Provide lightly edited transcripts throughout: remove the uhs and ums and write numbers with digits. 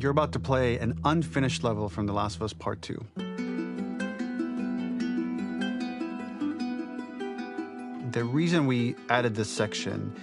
You're about to play an unfinished level from The Last of Us Part 2. The reason we added this section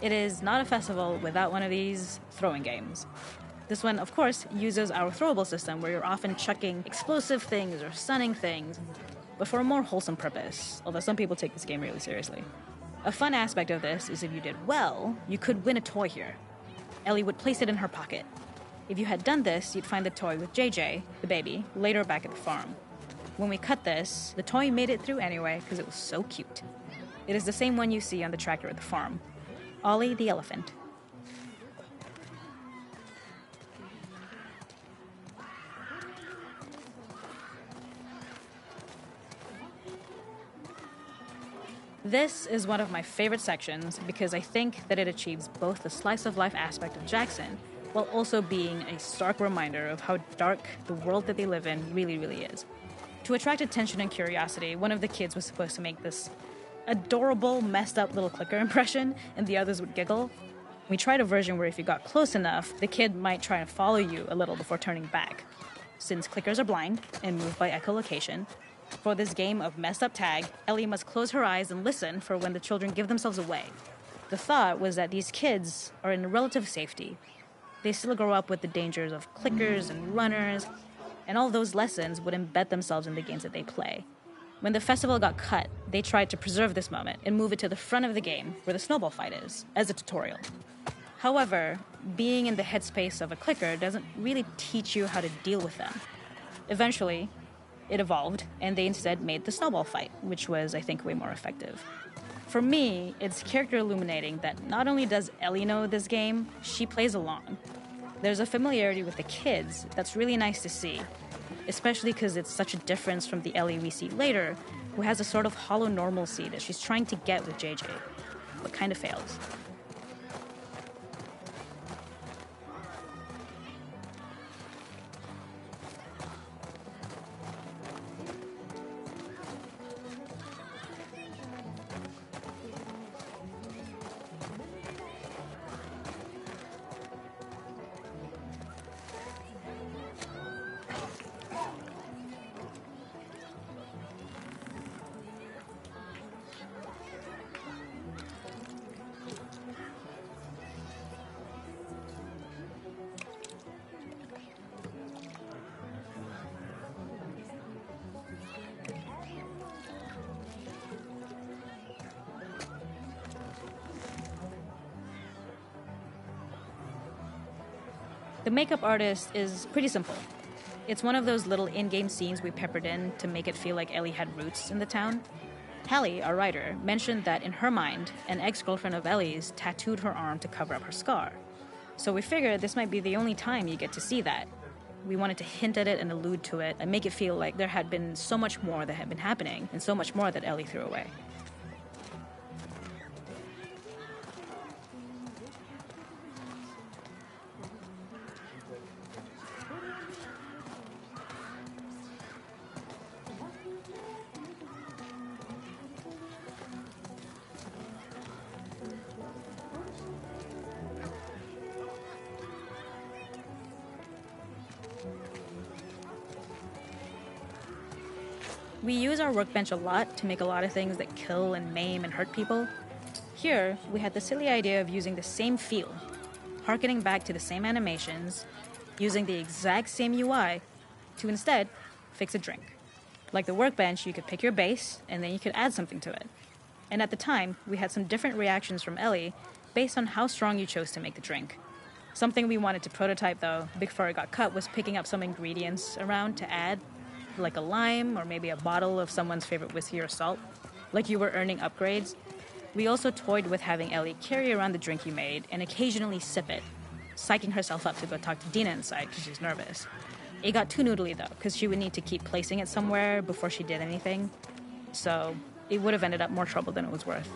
It is not a festival without one of these throwing games. This one, of course, uses our throwable system where you're often chucking explosive things or stunning things, but for a more wholesome purpose, although some people take this game really seriously. A fun aspect of this is if you did well, you could win a toy here. Ellie would place it in her pocket. If you had done this, you'd find the toy with JJ, the baby, later back at the farm. When we cut this, the toy made it through anyway because it was so cute. It is the same one you see on the tractor at the farm. Ollie the elephant. This is one of my favorite sections because I think that it achieves both the slice-of-life aspect of Jackson while also being a stark reminder of how dark the world that they live in really, really is. To attract attention and curiosity, one of the kids was supposed to make this adorable, messed up little clicker impression, and the others would giggle. We tried a version where if you got close enough, the kid might try and follow you a little before turning back. Since clickers are blind and move by echolocation, for this game of messed up tag, Ellie must close her eyes and listen for when the children give themselves away. The thought was that these kids are in relative safety. They still grow up with the dangers of clickers and runners, and all those lessons would embed themselves in the games that they play. When the festival got cut, they tried to preserve this moment and move it to the front of the game where the snowball fight is, as a tutorial. However, being in the headspace of a clicker doesn't really teach you how to deal with them. Eventually, it evolved, and they instead made the snowball fight, which was, I think, way more effective. For me, it's character illuminating that not only does Ellie know this game, she plays along. There's a familiarity with the kids that's really nice to see, especially because it's such a difference from the Ellie we see later, who has a sort of hollow normalcy that she's trying to get with JJ, but kind of fails. The makeup artist is pretty simple. It's one of those little in-game scenes we peppered in to make it feel like Ellie had roots in the town. Hallie, our writer, mentioned that in her mind, an ex-girlfriend of Ellie's tattooed her arm to cover up her scar. So we figured this might be the only time you get to see that. We wanted to hint at it and allude to it and make it feel like there had been so much more that had been happening and so much more that Ellie threw away. We use our workbench a lot to make a lot of things that kill and maim and hurt people. Here, we had the silly idea of using the same feel, harkening back to the same animations, using the exact same UI to instead fix a drink. Like the workbench, you could pick your base, and then you could add something to it. And at the time, we had some different reactions from Ellie based on how strong you chose to make the drink. Something we wanted to prototype, though, before it got cut, was picking up some ingredients around to add, like a lime or maybe a bottle of someone's favorite whiskey or salt, like you were earning upgrades. We also toyed with having Ellie carry around the drink you made and occasionally sip it, psyching herself up to go talk to Dina inside because she's nervous. It got too noodly though, because she would need to keep placing it somewhere before she did anything, so it would have ended up more trouble than it was worth.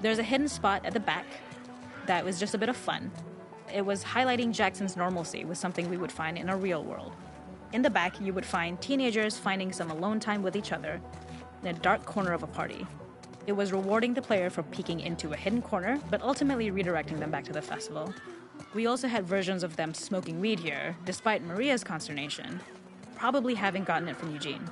There's a hidden spot at the back that was just a bit of fun. It was highlighting Jackson's normalcy with something we would find in a real world. In the back, you would find teenagers finding some alone time with each other in a dark corner of a party. It was rewarding the player for peeking into a hidden corner, but ultimately redirecting them back to the festival. We also had versions of them smoking weed here, despite Maria's consternation, probably having gotten it from Eugene.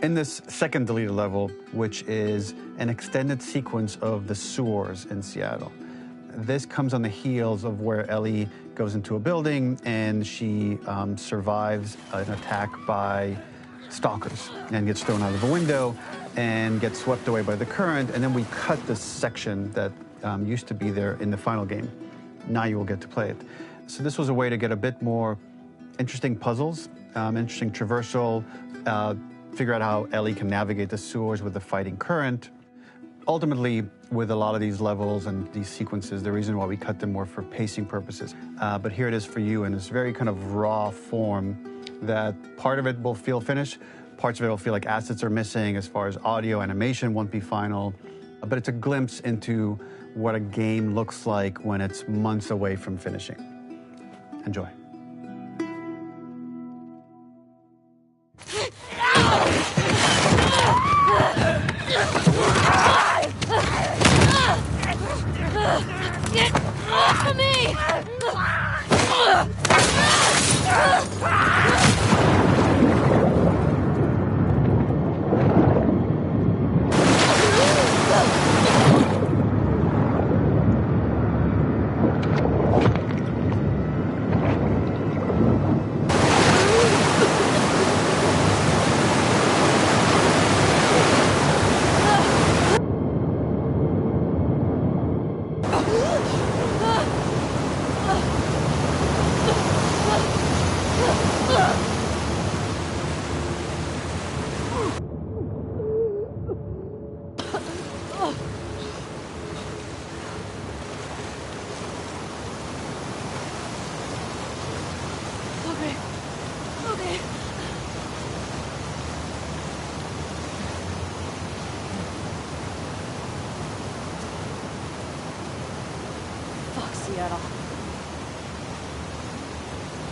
In this second deleted level, which is an extended sequence of the sewers in Seattle, this comes on the heels of where Ellie goes into a building and she survives an attack by stalkers and gets thrown out of a window and gets swept away by the current. And then we cut this section that used to be there in the final game. Now you will get to play it. So this was a way to get a bit more interesting puzzles, interesting traversal, figure out how Ellie can navigate the sewers with the fighting current. Ultimately, with a lot of these levels and these sequences, the reason why we cut them more for pacing purposes. But here it is for you in this very kind of raw form that part of it will feel finished, parts of it will feel like assets are missing as far as audio, animation won't be final. But it's a glimpse into what a game looks like when it's months away from finishing. Enjoy. Get off of me! Seattle.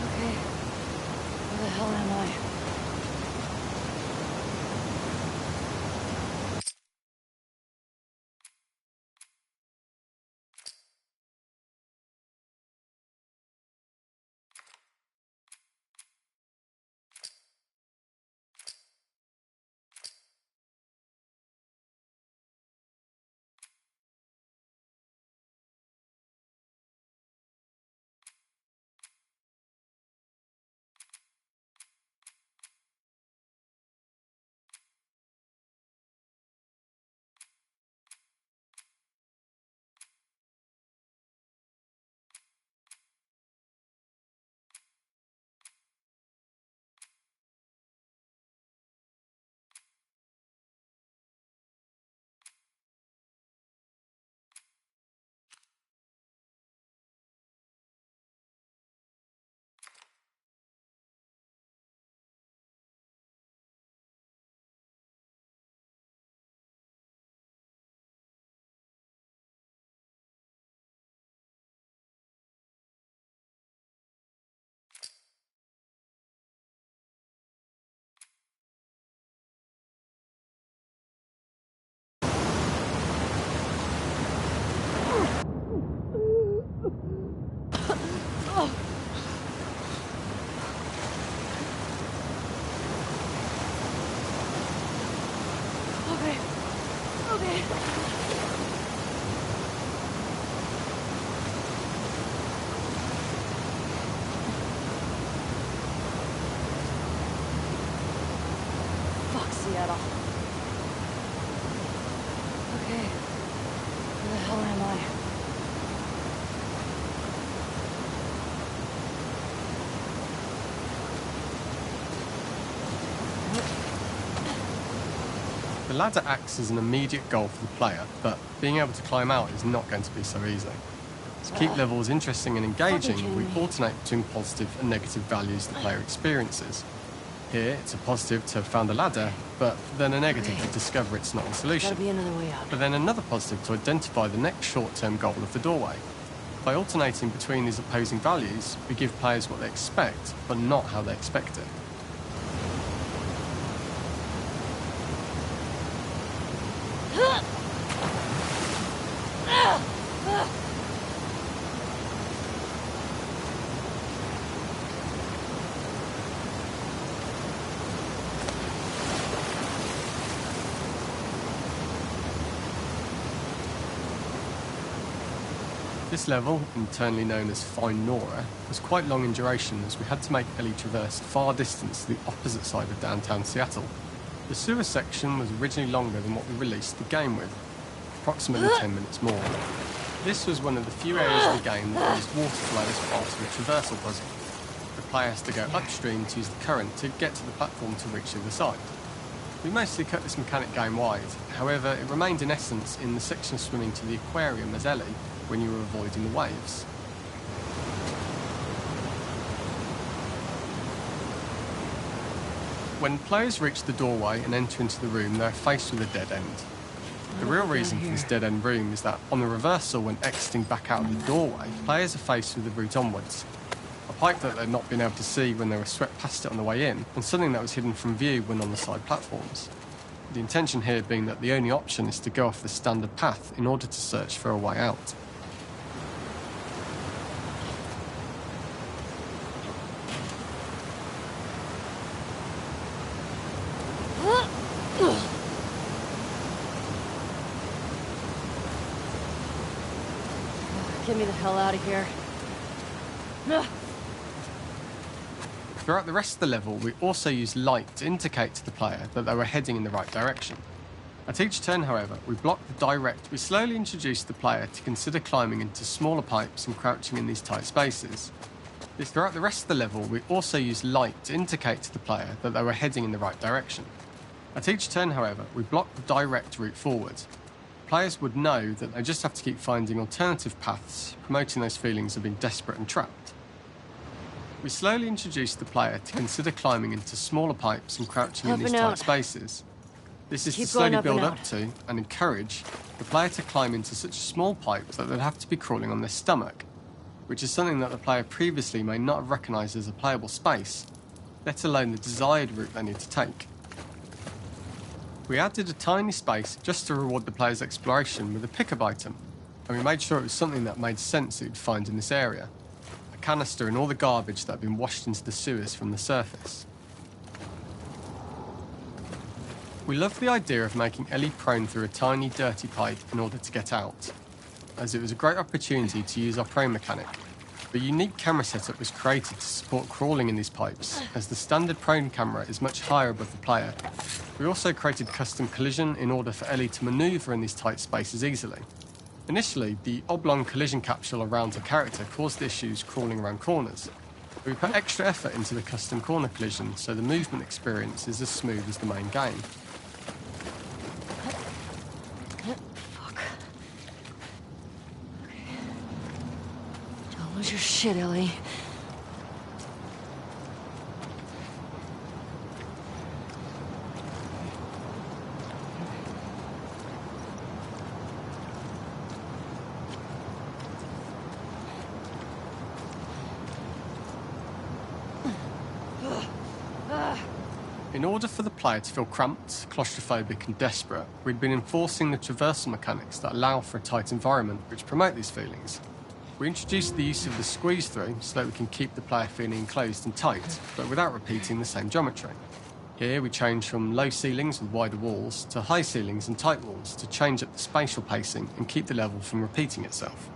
Okay. Where the hell am I? Okay. Fuck Seattle. Okay. Where the hell am I? The ladder acts as an immediate goal for the player, but being able to climb out is not going to be so easy. To keep levels interesting and engaging, we alternate between positive and negative values the player experiences. Here, it's a positive to have found a ladder, but then a negative to discover it's not the solution. Gotta be another way out. But then another positive to identify the next short-term goal of the doorway. By alternating between these opposing values, we give players what they expect, but not how they expect it. This level, internally known as Find Nora, was quite long in duration as we had to make Ellie traverse far distance to the opposite side of downtown Seattle. The sewer section was originally longer than what we released the game with, approximately 10 minutes more. This was one of the few areas of the game that used water flow as part of the traversal puzzle. The player has to go upstream to use the current to get to the platform to reach the other side. We mostly cut this mechanic game wide, however it remained in essence in the section swimming to the aquarium as Ellie when you were avoiding the waves. When players reach the doorway and enter into the room, they're faced with a dead end. The real reason for this dead-end room is that on the reversal, when exiting back out of the doorway, players are faced with the route onwards. A pipe that they'd not been able to see when they were swept past it on the way in, and something that was hidden from view when on the side platforms. The intention here being that the only option is to go off the standard path in order to search for a way out. Get me the hell out of here. Throughout the rest of the level, we also used light to indicate to the player that they were heading in the right direction. At each turn, however, we blocked the direct. We slowly introduced the player to consider climbing into smaller pipes and crouching in these tight spaces. Throughout the rest of the level, we also used light to indicate to the player that they were heading in the right direction. At each turn, however, we blocked the direct route forward. Players would know that they just have to keep finding alternative paths, promoting those feelings of being desperate and trapped. We slowly introduced the player to consider climbing into smaller pipes and crouching in these tight spaces. This is to slowly build up to and encourage the player to climb into such a small pipe that they'd have to be crawling on their stomach, which is something that the player previously may not have recognised as a playable space, let alone the desired route they need to take. We added a tiny space just to reward the player's exploration with a pickup item, and we made sure it was something that made sense that you'd find in this area. A canister and all the garbage that had been washed into the sewers from the surface. We loved the idea of making Ellie prone through a tiny dirty pipe in order to get out, as it was a great opportunity to use our prone mechanic. A unique camera setup was created to support crawling in these pipes, as the standard prone camera is much higher above the player. We also created custom collision in order for Ellie to manoeuvre in these tight spaces easily. Initially, the oblong collision capsule around her character caused issues crawling around corners. We put extra effort into the custom corner collision, so the movement experience is as smooth as the main game. Fuck. Okay. Don't lose your shit, Ellie. In order for the player to feel cramped, claustrophobic and desperate, we'd been enforcing the traversal mechanics that allow for a tight environment which promote these feelings. We introduced the use of the squeeze through so that we can keep the player feeling enclosed and tight, but without repeating the same geometry. Here we changed from low ceilings with wider walls to high ceilings and tight walls to change up the spatial pacing and keep the level from repeating itself.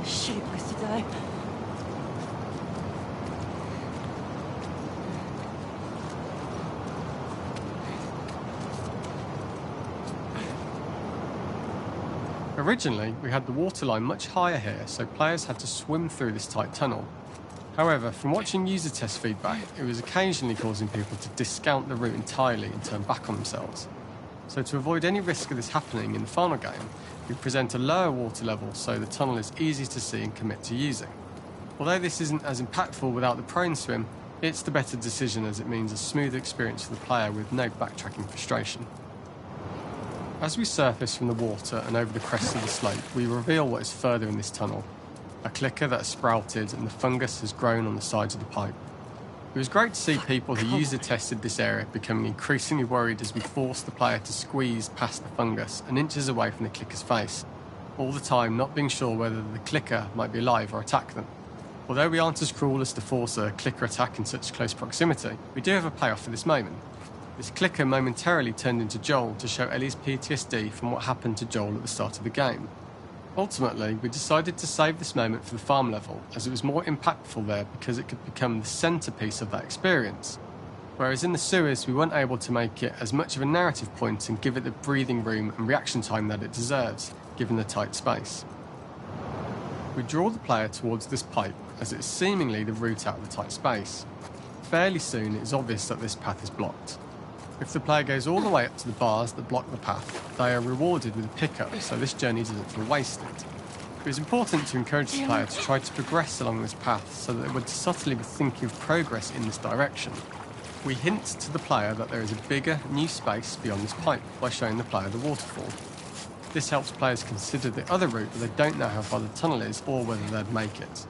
Shitty place to die. Originally, we had the waterline much higher here, so players had to swim through this tight tunnel. However, from watching user test feedback, it was occasionally causing people to discount the route entirely and turn back on themselves. So to avoid any risk of this happening in the final game, we present a lower water level so the tunnel is easy to see and commit to using. Although this isn't as impactful without the prone swim, it's the better decision as it means a smoother experience for the player with no backtracking frustration. As we surface from the water and over the crest of the slope, we reveal what is further in this tunnel. A clicker that has sprouted and the fungus has grown on the sides of the pipe. It was great to see people who user tested this area becoming increasingly worried as we forced the player to squeeze past the fungus and inches away from the clicker's face, all the time not being sure whether the clicker might be alive or attack them. Although we aren't as cruel as to force a clicker attack in such close proximity, we do have a payoff for this moment. This clicker momentarily turned into Joel to show Ellie's PTSD from what happened to Joel at the start of the game. Ultimately, we decided to save this moment for the farm level, as it was more impactful there because it could become the centrepiece of that experience. Whereas in the sewers, we weren't able to make it as much of a narrative point and give it the breathing room and reaction time that it deserves, given the tight space. We draw the player towards this pipe, as it is seemingly the route out of the tight space. Fairly soon, it is obvious that this path is blocked. If the player goes all the way up to the bars that block the path, they are rewarded with a pickup, so this journey doesn't feel wasted. It is important to encourage the player to try to progress along this path so that they would subtly be thinking of progress in this direction. We hint to the player that there is a bigger, new space beyond this pipe by showing the player the waterfall. This helps players consider the other route, but they don't know how far the tunnel is or whether they'd make it.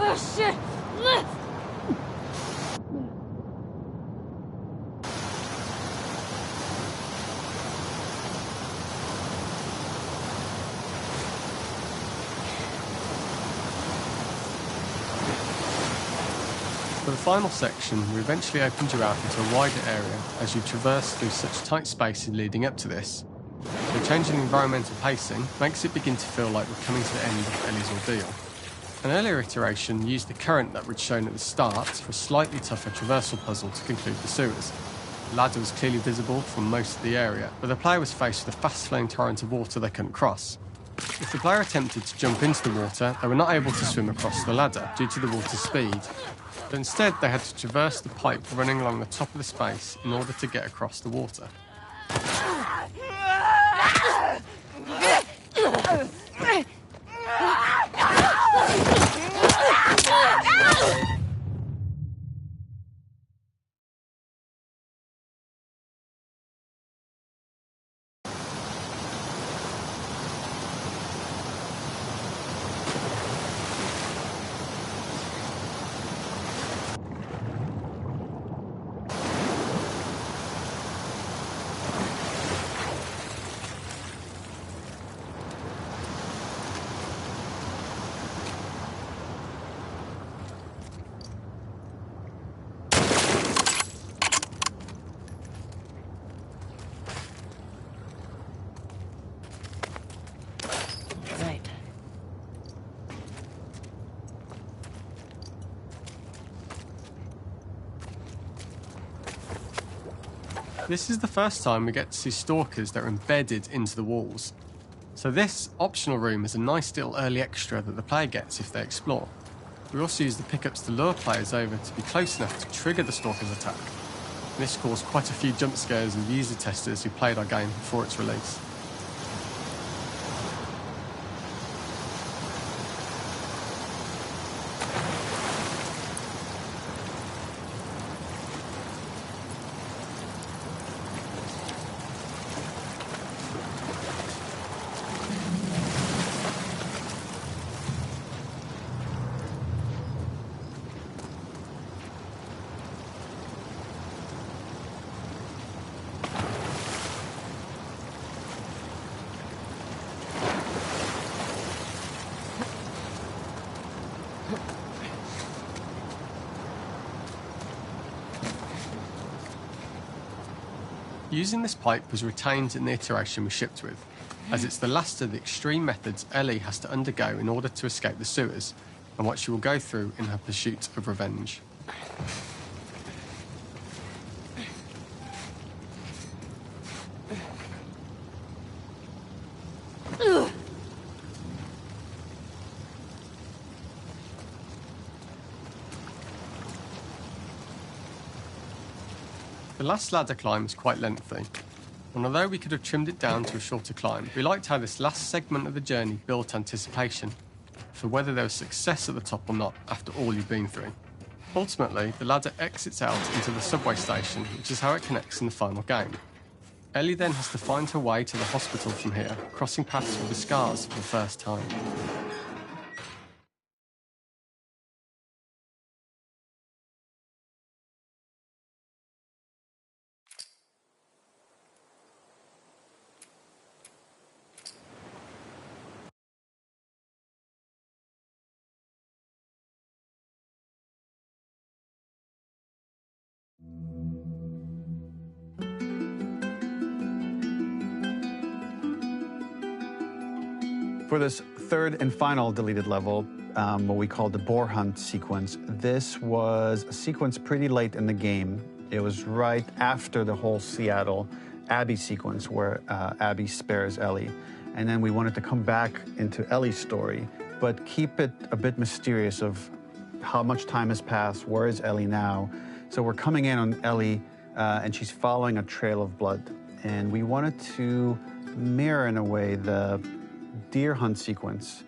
Oh, shit! For the final section, we eventually opened you out into a wider area as you traverse through such tight spaces leading up to this. So changing the environmental pacing makes it begin to feel like we're coming to the end of Ellie's ordeal. An earlier iteration used the current that we'd shown at the start for a slightly tougher traversal puzzle to conclude the sewers. The ladder was clearly visible from most of the area, but the player was faced with a fast-flowing torrent of water they couldn't cross. If the player attempted to jump into the water, they were not able to swim across the ladder due to the water's speed. But instead, they had to traverse the pipe running along the top of the space in order to get across the water. Right. This is the first time we get to see stalkers that are embedded into the walls. So this optional room is a nice little early extra that the player gets if they explore. We also use the pickups to lure players over to be close enough to trigger the stalker's attack. And this caused quite a few jump scares with user testers who played our game before its release. Using this pipe was retained in the iteration we shipped with, as it's the last of the extreme methods Ellie has to undergo in order to escape the sewers, and what she will go through in her pursuit of revenge. The last ladder climb is quite lengthy, and although we could have trimmed it down to a shorter climb, we liked how this last segment of the journey built anticipation for whether there was success at the top or not after all you've been through. Ultimately, the ladder exits out into the subway station, which is how it connects in the final game. Ellie then has to find her way to the hospital from here, crossing paths with the scars for the first time. For this third and final deleted level, what we call the boar hunt sequence, this was a sequence pretty late in the game. It was right after the whole Seattle Abby sequence where Abby spares Ellie. And then we wanted to come back into Ellie's story, but keep it a bit mysterious of how much time has passed, where is Ellie now? So we're coming in on Ellie, and she's following a trail of blood. And we wanted to mirror, in a way, the deer hunt sequence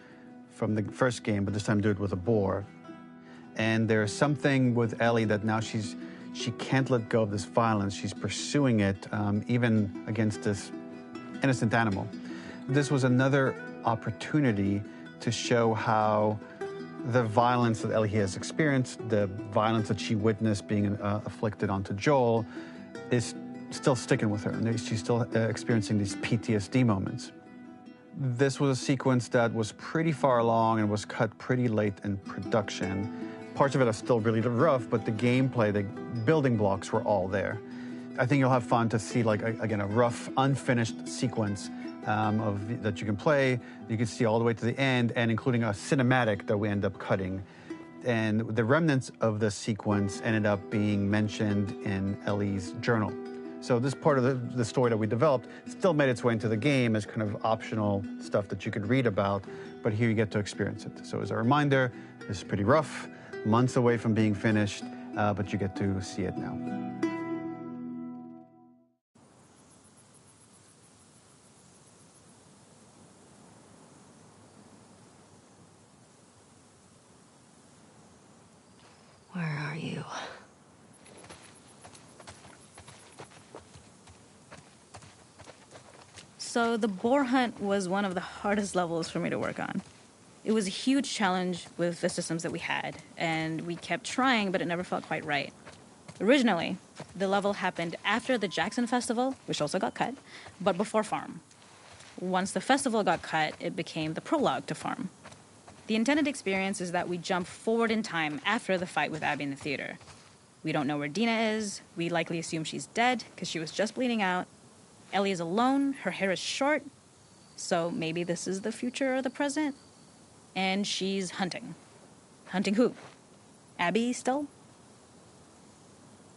from the first game, but this time do it with a boar. And there's something with Ellie that now she can't let go of this violence. She's pursuing it, even against this innocent animal. This was another opportunity to show how the violence that Ellie has experienced, the violence that she witnessed being afflicted onto Joel, is still sticking with her, and she's still experiencing these PTSD moments. This was a sequence that was pretty far along and was cut pretty late in production. Parts of it are still really rough, but the gameplay, the building blocks were all there. I think you'll have fun to see, like, again, a rough, unfinished sequence that you can play. You can see all the way to the end, and including a cinematic that we end up cutting. And the remnants of the sequence ended up being mentioned in Ellie's journal. So this part of the story that we developed still made its way into the game as kind of optional stuff that you could read about, but here you get to experience it. So as a reminder, this is pretty rough, months away from being finished, but you get to see it now. Where are you? So the boar hunt was one of the hardest levels for me to work on. It was a huge challenge with the systems that we had, and we kept trying, but it never felt quite right. Originally, the level happened after the Jackson Festival, which also got cut, but before Farm. Once the festival got cut, it became the prologue to Farm. The intended experience is that we jump forward in time after the fight with Abby in the theater. We don't know where Dina is. We likely assume she's dead because she was just bleeding out. Ellie is alone. Her hair is short. So maybe this is the future or the present. And she's hunting. Hunting who? Abby still?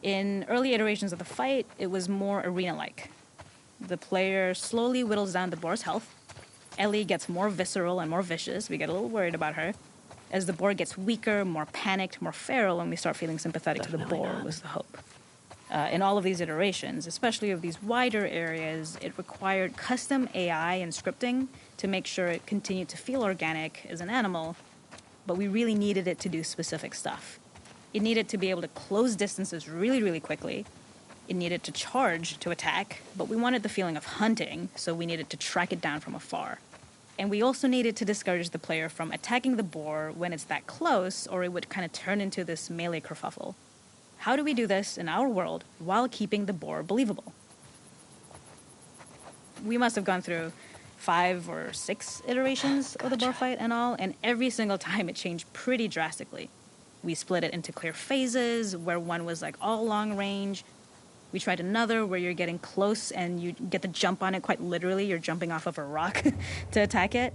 In early iterations of the fight, it was more arena-like. The player slowly whittles down the boar's health. Ellie gets more visceral and more vicious. We get a little worried about her. As the boar gets weaker, more panicked, more feral, and we start feeling sympathetic to the boar was the hope. In all of these iterations, especially of these wider areas, it required custom AI and scripting to make sure it continued to feel organic as an animal, but we really needed it to do specific stuff. It needed to be able to close distances really, really quickly. It needed to charge to attack, but we wanted the feeling of hunting, so we needed to track it down from afar. And we also needed to discourage the player from attacking the boar when it's that close, or it would kind of turn into this melee kerfuffle. How do we do this in our world while keeping the boar believable? We must have gone through 5 or 6 iterations of the boar fight and all, and every single time it changed pretty drastically. We split it into clear phases, where one was like all long range. We tried another where you're getting close and you get to jump on it quite literally. You're jumping off of a rock to attack it.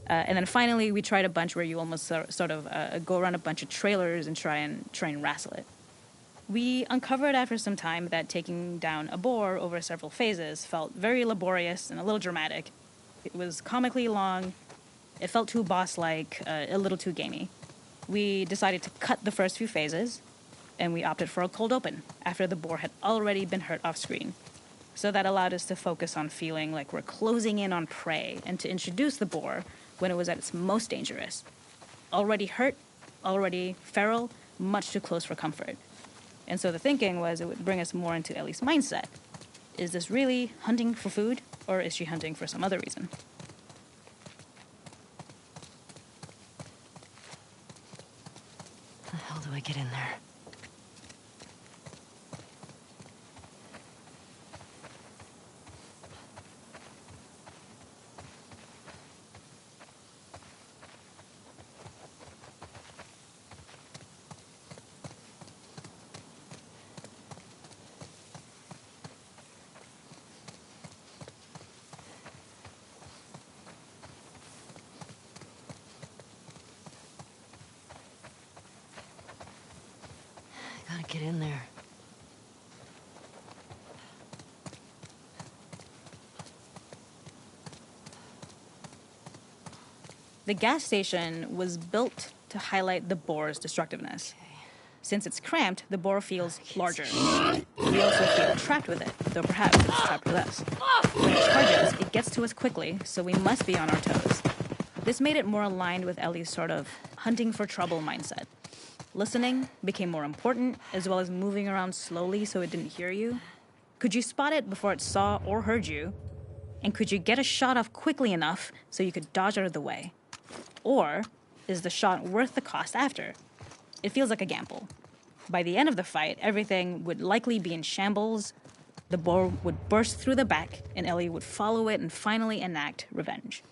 And then finally, we tried a bunch where you almost sort of go around a bunch of trailers and try and wrestle it. We uncovered after some time that taking down a boar over several phases felt very laborious and a little dramatic. It was comically long. It felt too boss-like, a little too gamey. We decided to cut the first few phases, and we opted for a cold open after the boar had already been hurt off screen. So that allowed us to focus on feeling like we're closing in on prey and to introduce the boar when it was at its most dangerous. Already hurt, already feral, much too close for comfort. And so the thinking was it would bring us more into Ellie's mindset. Is this really hunting for food, or is she hunting for some other reason? How the hell do I get in there? Get in there. The gas station was built to highlight the bore's destructiveness. Since it's cramped, the bore feels larger. We also feel trapped with it, though perhaps it's trapped with us. When it charges, it gets to us quickly, so we must be on our toes. This made it more aligned with Ellie's sort of hunting for trouble mindset. Listening became more important, as well as moving around slowly so it didn't hear you. Could you spot it before it saw or heard you? And could you get a shot off quickly enough so you could dodge out of the way? Or is the shot worth the cost after? It feels like a gamble. By the end of the fight, everything would likely be in shambles. The boar would burst through the back, and Ellie would follow it and finally enact revenge.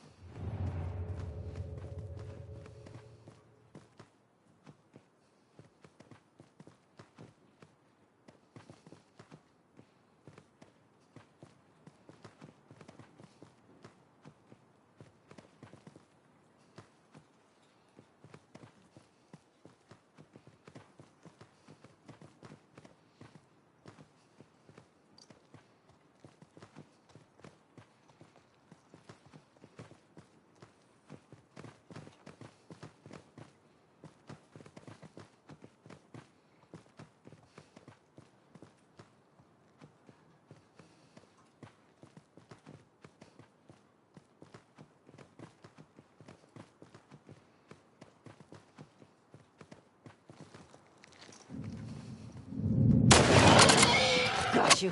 Got you.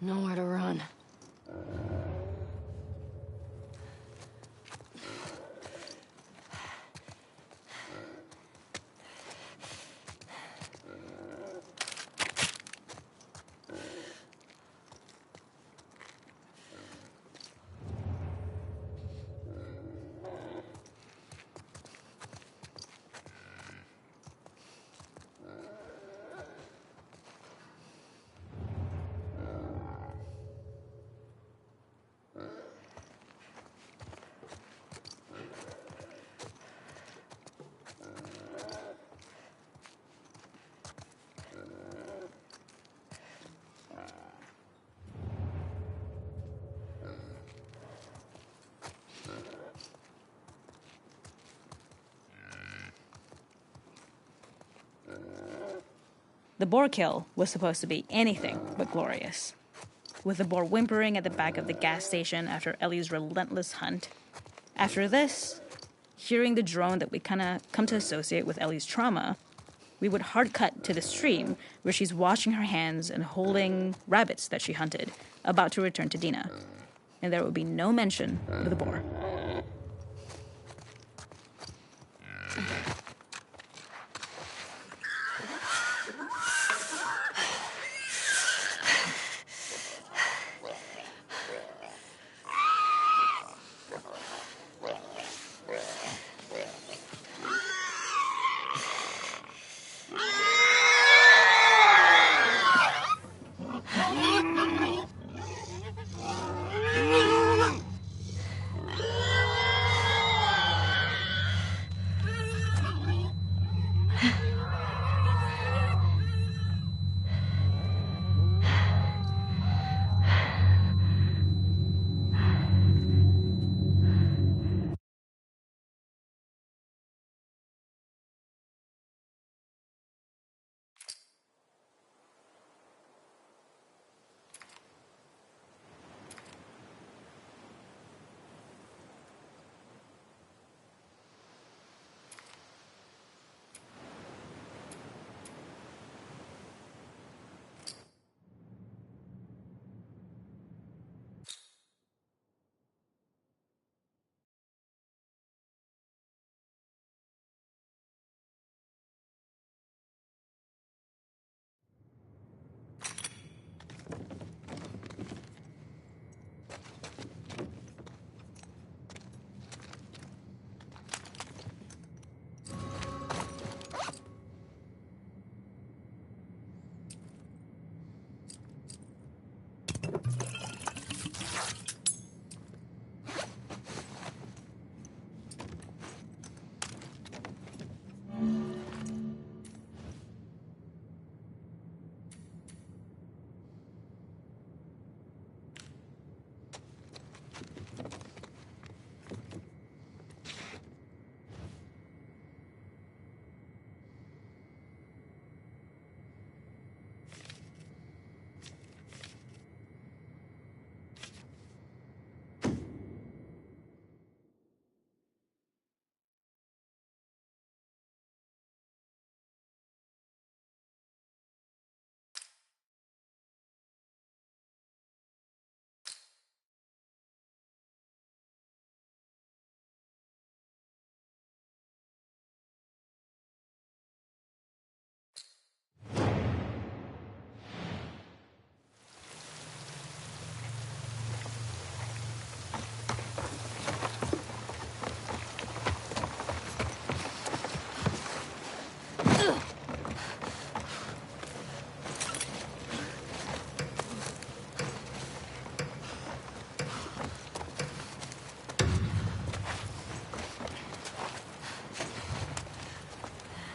Nowhere to run. The boar kill was supposed to be anything but glorious. With the boar whimpering at the back of the gas station after Ellie's relentless hunt. After this, hearing the drone that we kind of come to associate with Ellie's trauma, we would hard cut to the stream where she's washing her hands and holding rabbits that she hunted, about to return to Dina. and there would be no mention of the boar.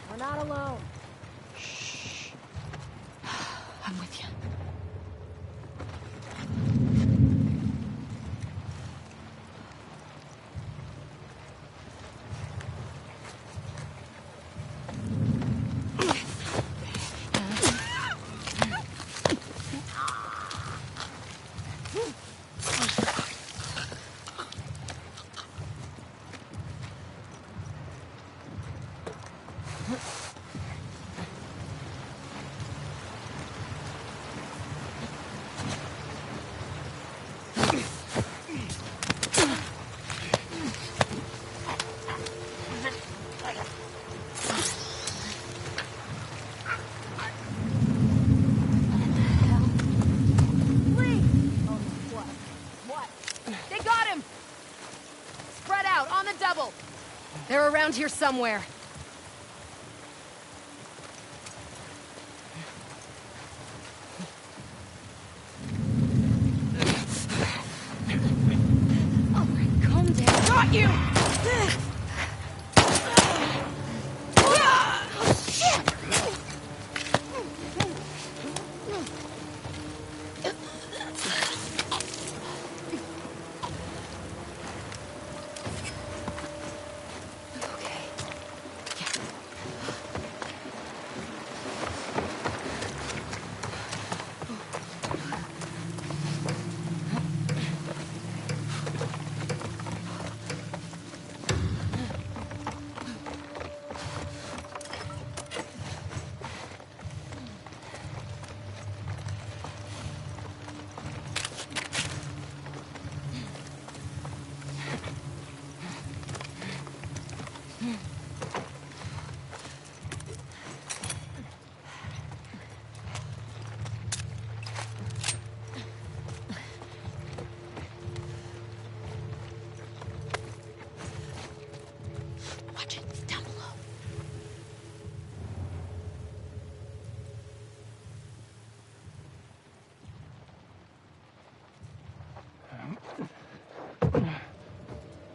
We're not alone. I'm with you. They're around here somewhere. All right, calm down. Got you!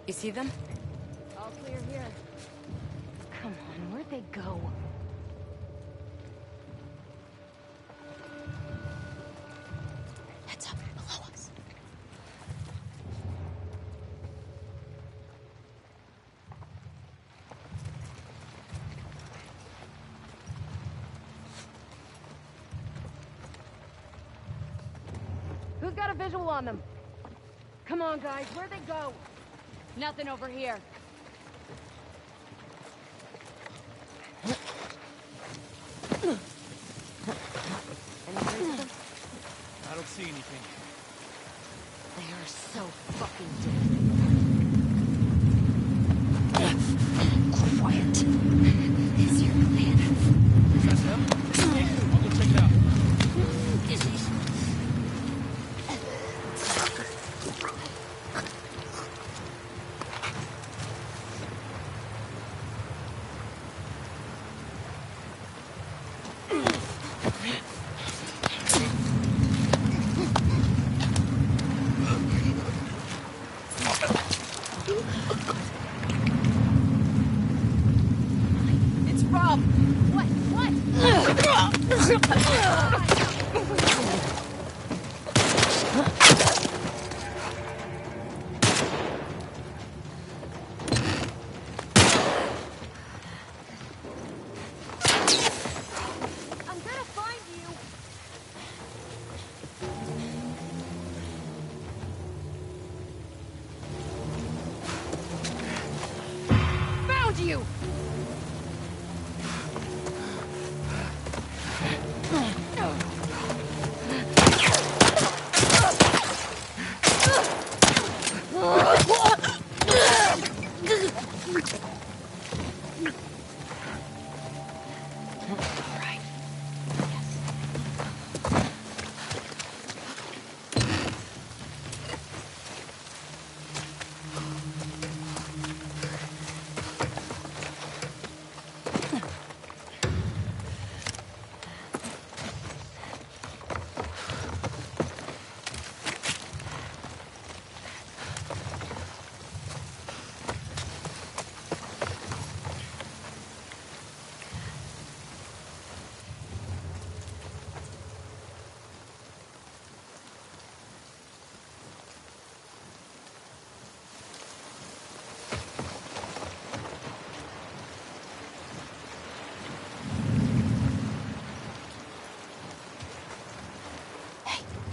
You see them? All clear here. Come on, where'd they go? Heads up, below us. Who's got a visual on them? Come on, guys, where'd they go? Nothing over here. Any trace of them? I don't see anything. They are so fucking dead. Quiet. Is your plan? That's them? Yeah, I'll go check it out. It's Rob! What? What? I'm gonna find you! Found you!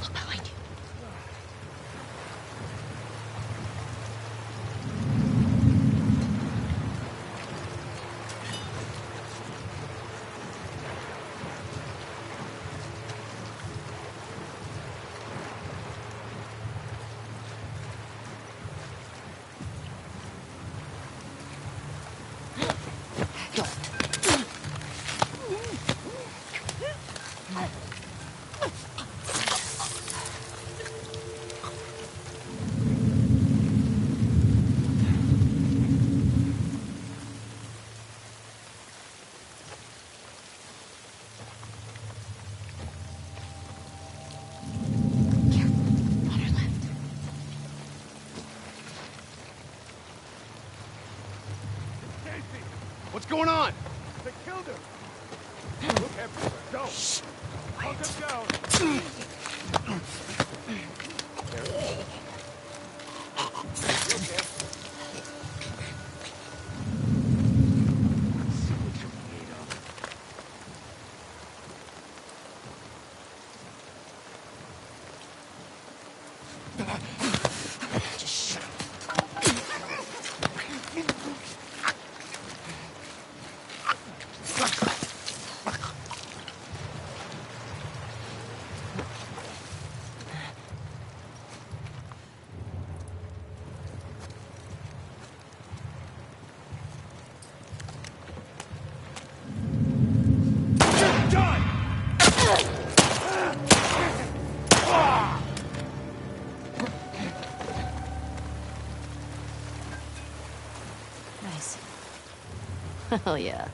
Look behind you. Here, on our left. Casey, what's going on? They killed him. Look everywhere. Go. Shh. Hunt him down. You okay? See what you're made of. Nice. Hell yeah.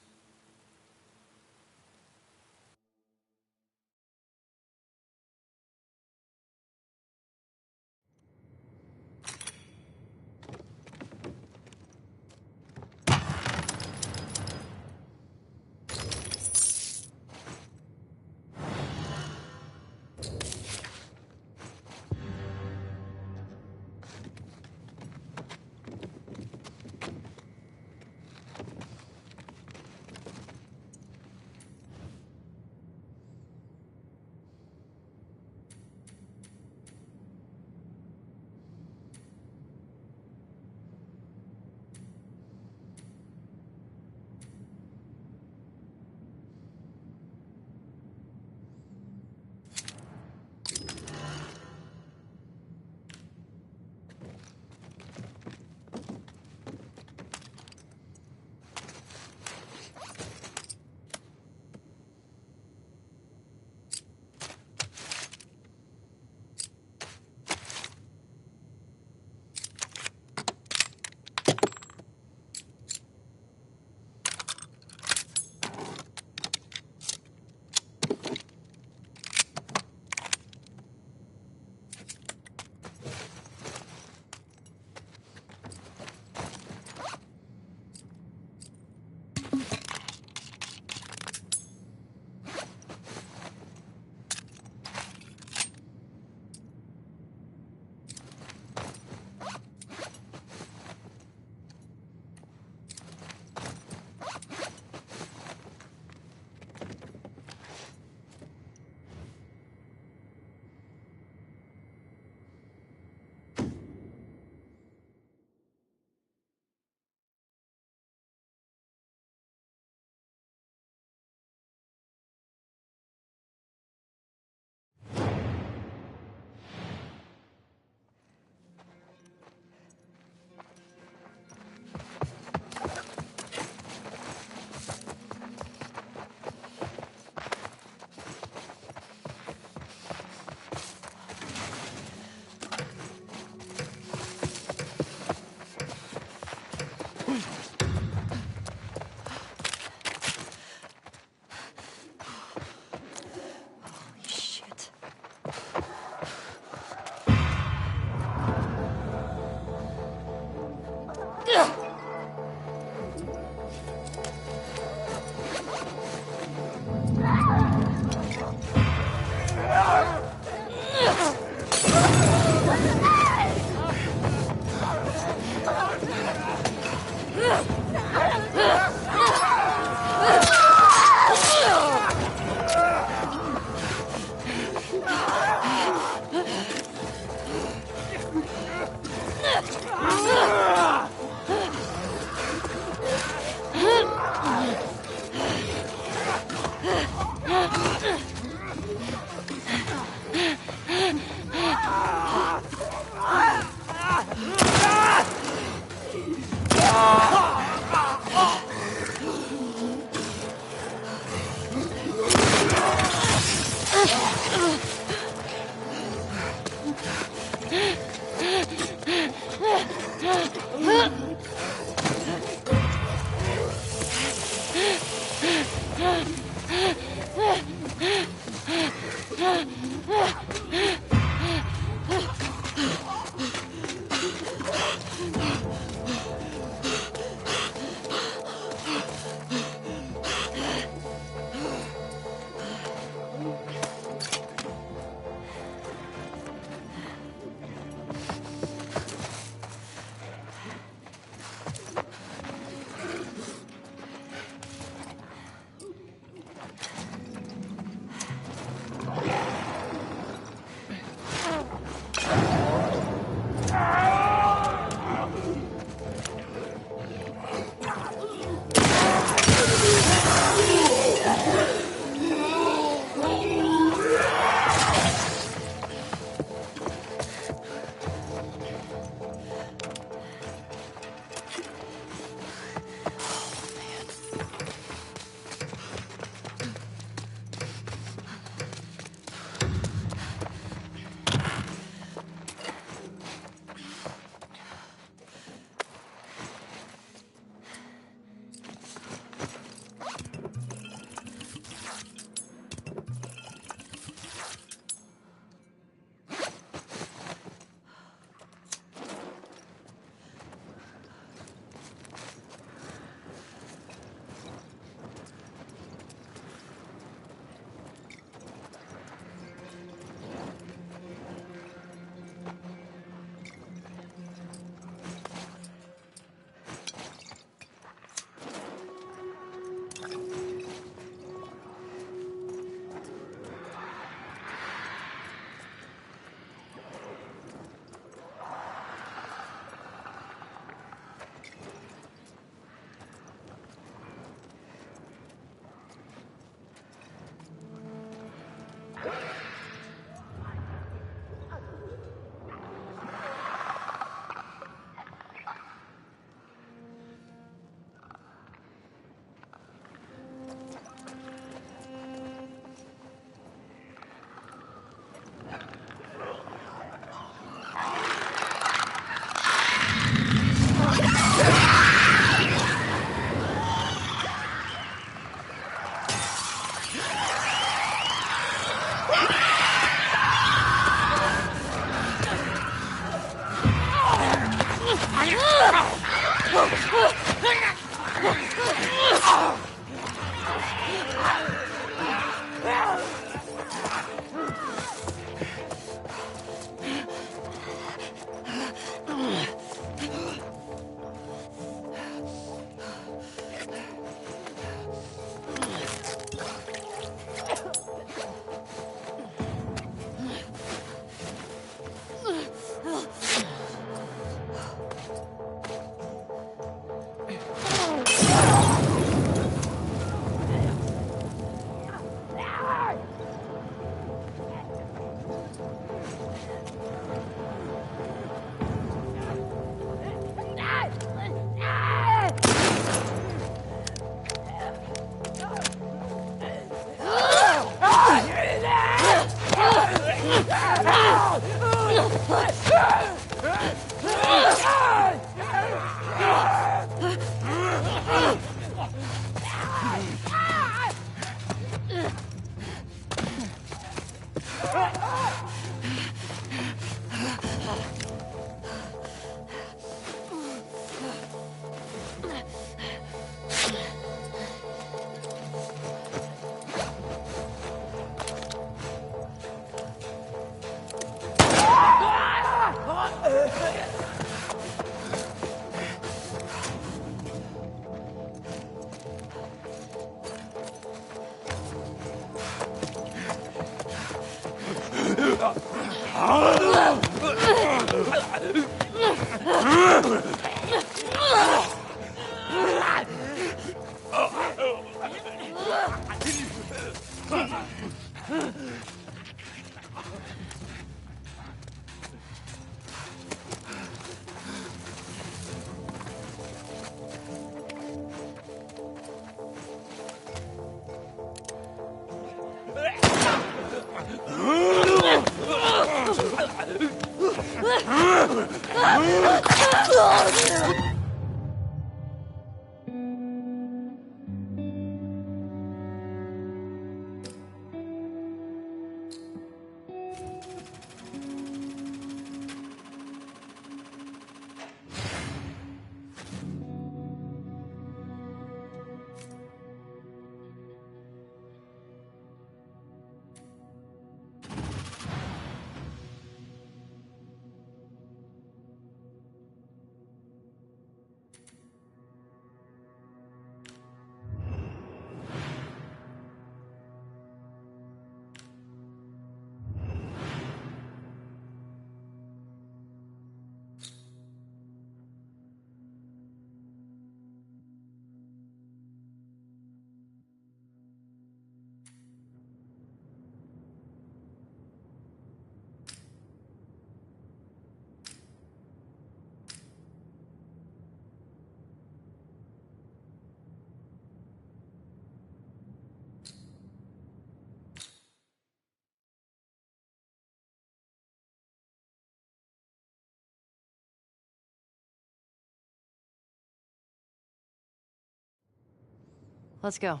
Let's go.